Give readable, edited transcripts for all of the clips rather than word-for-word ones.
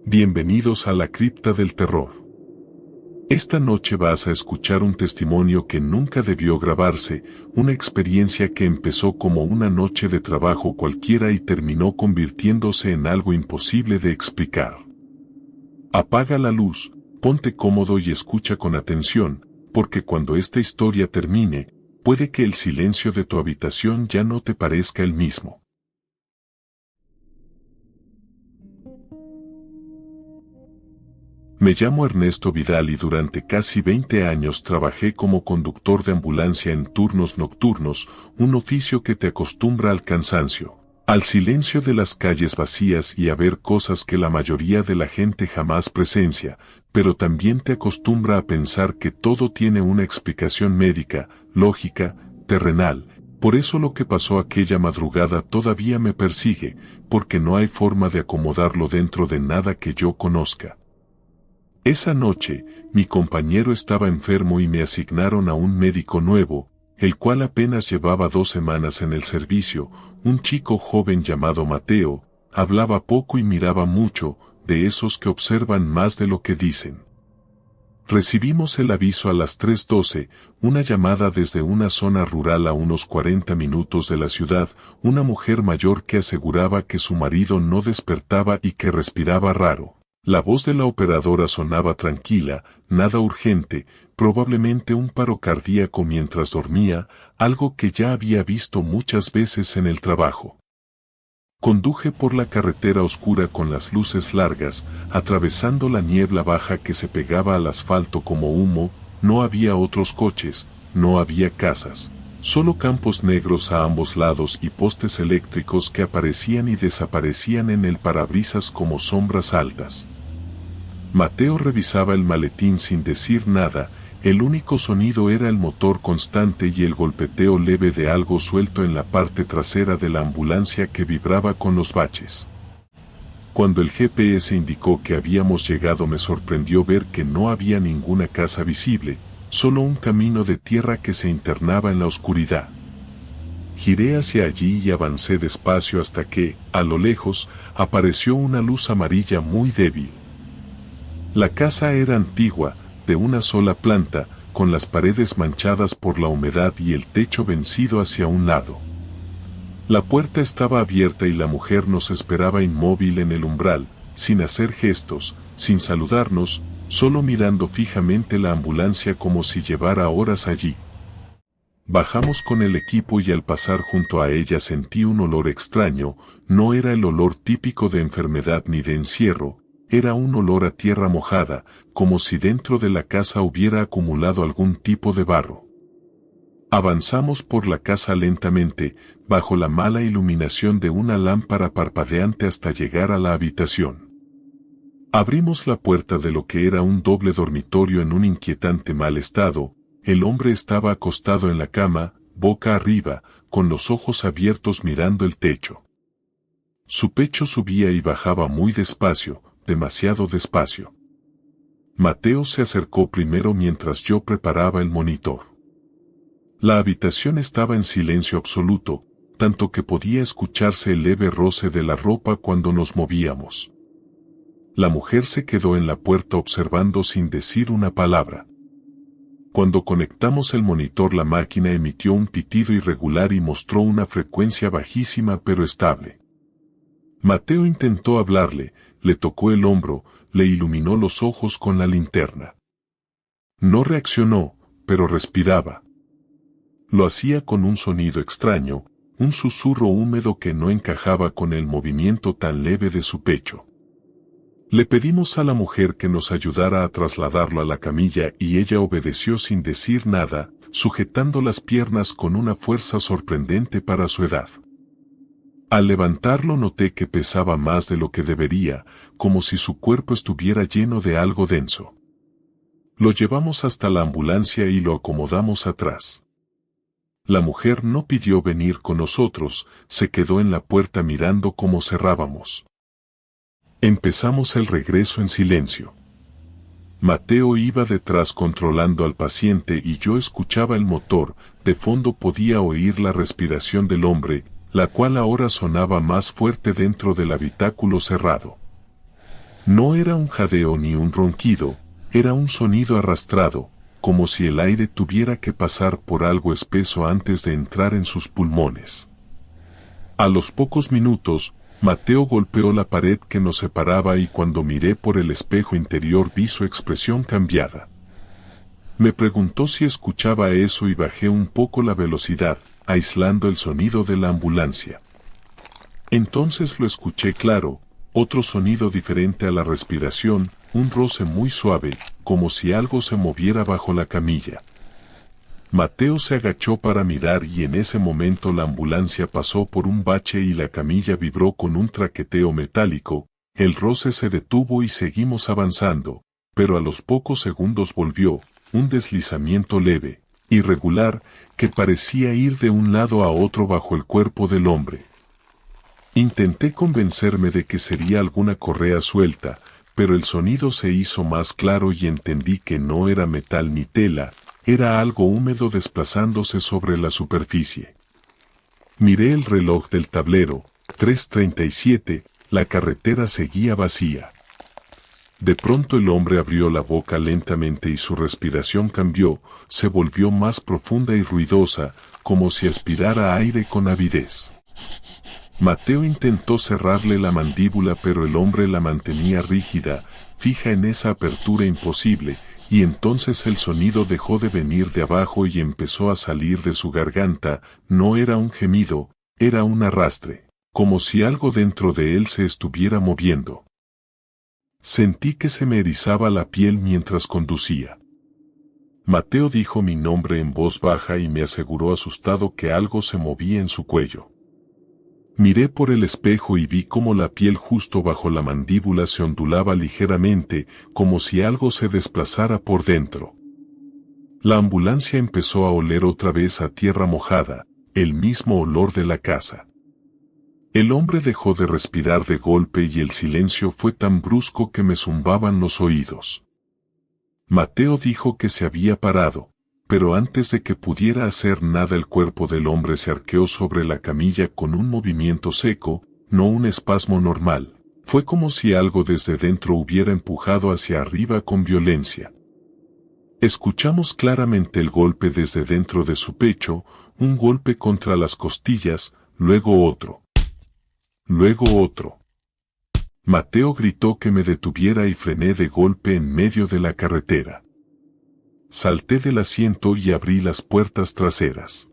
Bienvenidos a la cripta del terror. Esta noche vas a escuchar un testimonio que nunca debió grabarse, una experiencia que empezó como una noche de trabajo cualquiera y terminó convirtiéndose en algo imposible de explicar. Apaga la luz, ponte cómodo y escucha con atención, porque cuando esta historia termine, puede que el silencio de tu habitación ya no te parezca el mismo. Me llamo Ernesto Vidal y durante casi 20 años trabajé como conductor de ambulancia en turnos nocturnos, un oficio que te acostumbra al cansancio, al silencio de las calles vacías y a ver cosas que la mayoría de la gente jamás presencia, pero también te acostumbra a pensar que todo tiene una explicación médica, lógica, terrenal. Por eso lo que pasó aquella madrugada todavía me persigue, porque no hay forma de acomodarlo dentro de nada que yo conozca. Esa noche, mi compañero estaba enfermo y me asignaron a un médico nuevo, el cual apenas llevaba 2 semanas en el servicio, un chico joven llamado Mateo, hablaba poco y miraba mucho, de esos que observan más de lo que dicen. Recibimos el aviso a las 3:12, una llamada desde una zona rural a unos 40 minutos de la ciudad, una mujer mayor que aseguraba que su marido no despertaba y que respiraba raro. La voz de la operadora sonaba tranquila, nada urgente, probablemente un paro cardíaco mientras dormía, algo que ya había visto muchas veces en el trabajo. Conduje por la carretera oscura con las luces largas, atravesando la niebla baja que se pegaba al asfalto como humo, no había otros coches, no había casas. Solo campos negros a ambos lados y postes eléctricos que aparecían y desaparecían en el parabrisas como sombras altas. Mateo revisaba el maletín sin decir nada, el único sonido era el motor constante y el golpeteo leve de algo suelto en la parte trasera de la ambulancia que vibraba con los baches. Cuando el GPS indicó que habíamos llegado me sorprendió ver que no había ninguna casa visible, solo un camino de tierra que se internaba en la oscuridad. Giré hacia allí y avancé despacio hasta que, a lo lejos, apareció una luz amarilla muy débil. La casa era antigua, de una sola planta, con las paredes manchadas por la humedad y el techo vencido hacia un lado. La puerta estaba abierta y la mujer nos esperaba inmóvil en el umbral, sin hacer gestos, sin saludarnos, solo mirando fijamente la ambulancia como si llevara horas allí. Bajamos con el equipo y al pasar junto a ella sentí un olor extraño, no era el olor típico de enfermedad ni de encierro, era un olor a tierra mojada, como si dentro de la casa hubiera acumulado algún tipo de barro. Avanzamos por la casa lentamente, bajo la mala iluminación de una lámpara parpadeante hasta llegar a la habitación. Abrimos la puerta de lo que era un doble dormitorio en un inquietante mal estado. El hombre estaba acostado en la cama, boca arriba, con los ojos abiertos mirando el techo. Su pecho subía y bajaba muy despacio, demasiado despacio. Mateo se acercó primero mientras yo preparaba el monitor. La habitación estaba en silencio absoluto, tanto que podía escucharse el leve roce de la ropa cuando nos movíamos. La mujer se quedó en la puerta observando sin decir una palabra. Cuando conectamos el monitor la máquina emitió un pitido irregular y mostró una frecuencia bajísima pero estable. Mateo intentó hablarle, le tocó el hombro, le iluminó los ojos con la linterna. No reaccionó, pero respiraba. Lo hacía con un sonido extraño, un susurro húmedo que no encajaba con el movimiento tan leve de su pecho. Le pedimos a la mujer que nos ayudara a trasladarlo a la camilla y ella obedeció sin decir nada, sujetando las piernas con una fuerza sorprendente para su edad. Al levantarlo noté que pesaba más de lo que debería, como si su cuerpo estuviera lleno de algo denso. Lo llevamos hasta la ambulancia y lo acomodamos atrás. La mujer no pidió venir con nosotros, se quedó en la puerta mirando cómo cerrábamos. Empezamos el regreso en silencio. Mateo iba detrás controlando al paciente y yo escuchaba el motor, de fondo podía oír la respiración del hombre, la cual ahora sonaba más fuerte dentro del habitáculo cerrado. No era un jadeo ni un ronquido, era un sonido arrastrado, como si el aire tuviera que pasar por algo espeso antes de entrar en sus pulmones. A los pocos minutos, Mateo golpeó la pared que nos separaba y cuando miré por el espejo interior vi su expresión cambiada. Me preguntó si escuchaba eso y bajé un poco la velocidad, aislando el sonido de la ambulancia. Entonces lo escuché claro, otro sonido diferente a la respiración, un roce muy suave, como si algo se moviera bajo la camilla. Mateo se agachó para mirar y en ese momento la ambulancia pasó por un bache y la camilla vibró con un traqueteo metálico, el roce se detuvo y seguimos avanzando, pero a los pocos segundos volvió, un deslizamiento leve, irregular, que parecía ir de un lado a otro bajo el cuerpo del hombre. Intenté convencerme de que sería alguna correa suelta, pero el sonido se hizo más claro y entendí que no era metal ni tela, era algo húmedo desplazándose sobre la superficie. Miré el reloj del tablero, 3:37, la carretera seguía vacía. De pronto el hombre abrió la boca lentamente y su respiración cambió, se volvió más profunda y ruidosa, como si aspirara aire con avidez. Mateo intentó cerrarle la mandíbula pero el hombre la mantenía rígida, fija en esa apertura imposible, y entonces el sonido dejó de venir de abajo y empezó a salir de su garganta, no era un gemido, era un arrastre, como si algo dentro de él se estuviera moviendo. Sentí que se me erizaba la piel mientras conducía. Mateo dijo mi nombre en voz baja y me aseguró asustado que algo se movía en su cuello. Miré por el espejo y vi cómo la piel justo bajo la mandíbula se ondulaba ligeramente, como si algo se desplazara por dentro. La ambulancia empezó a oler otra vez a tierra mojada, el mismo olor de la casa. El hombre dejó de respirar de golpe y el silencio fue tan brusco que me zumbaban los oídos. Mateo dijo que se había parado, pero antes de que pudiera hacer nada el cuerpo del hombre se arqueó sobre la camilla con un movimiento seco, no un espasmo normal. Fue como si algo desde dentro hubiera empujado hacia arriba con violencia. Escuchamos claramente el golpe desde dentro de su pecho, un golpe contra las costillas, luego otro. Luego otro. Mateo gritó que me detuviera y frené de golpe en medio de la carretera. Salté del asiento y abrí las puertas traseras.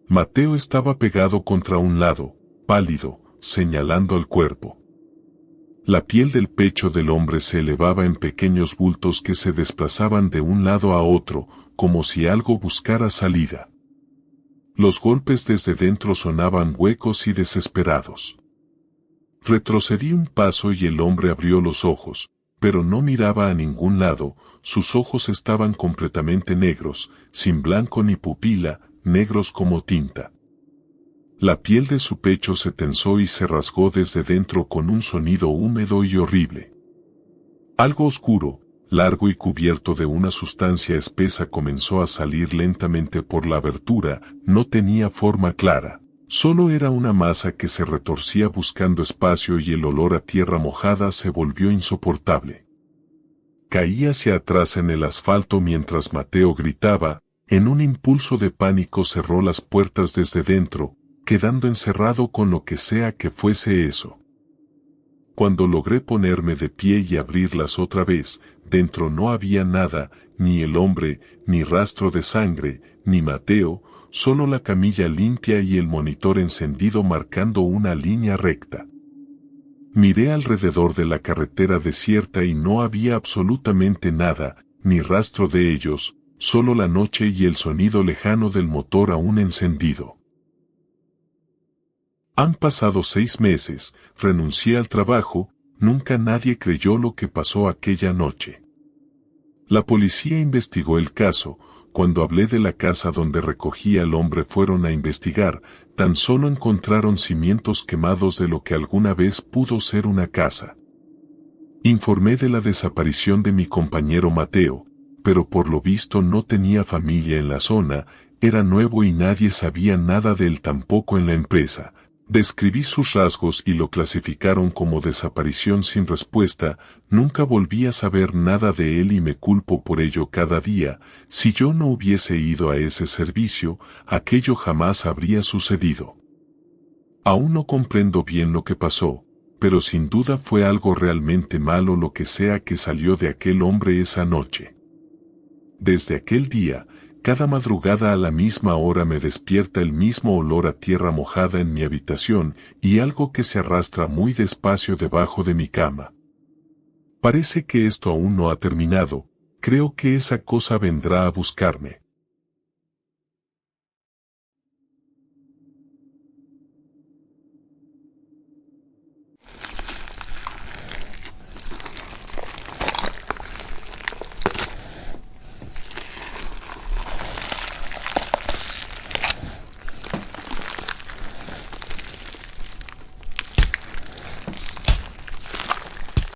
Mateo estaba pegado contra un lado, pálido, señalando al cuerpo. La piel del pecho del hombre se elevaba en pequeños bultos que se desplazaban de un lado a otro, como si algo buscara salida. Los golpes desde dentro sonaban huecos y desesperados. Retrocedí un paso y el hombre abrió los ojos, pero no miraba a ningún lado, sus ojos estaban completamente negros, sin blanco ni pupila, negros como tinta. La piel de su pecho se tensó y se rasgó desde dentro con un sonido húmedo y horrible. Algo oscuro, largo y cubierto de una sustancia espesa comenzó a salir lentamente por la abertura, no tenía forma clara. Solo era una masa que se retorcía buscando espacio y el olor a tierra mojada se volvió insoportable. Caí hacia atrás en el asfalto mientras Mateo gritaba, en un impulso de pánico cerró las puertas desde dentro, quedando encerrado con lo que sea que fuese eso. Cuando logré ponerme de pie y abrirlas otra vez, dentro no había nada, ni el hombre, ni rastro de sangre, ni Mateo, solo la camilla limpia y el monitor encendido marcando una línea recta. Miré alrededor de la carretera desierta y no había absolutamente nada, ni rastro de ellos, solo la noche y el sonido lejano del motor aún encendido. Han pasado 6 meses, renuncié al trabajo, nunca nadie creyó lo que pasó aquella noche. La policía investigó el caso. Cuando hablé de la casa donde recogí al hombre fueron a investigar, tan solo encontraron cimientos quemados de lo que alguna vez pudo ser una casa. Informé de la desaparición de mi compañero Mateo, pero por lo visto no tenía familia en la zona, era nuevo y nadie sabía nada de él tampoco en la empresa. Describí sus rasgos y lo clasificaron como desaparición sin respuesta. Nunca volví a saber nada de él y me culpo por ello cada día. Si yo no hubiese ido a ese servicio, aquello jamás habría sucedido. Aún no comprendo bien lo que pasó, pero sin duda fue algo realmente malo lo que sea que salió de aquel hombre esa noche. Desde aquel día, cada madrugada a la misma hora me despierta el mismo olor a tierra mojada en mi habitación y algo que se arrastra muy despacio debajo de mi cama. Parece que esto aún no ha terminado, creo que esa cosa vendrá a buscarme.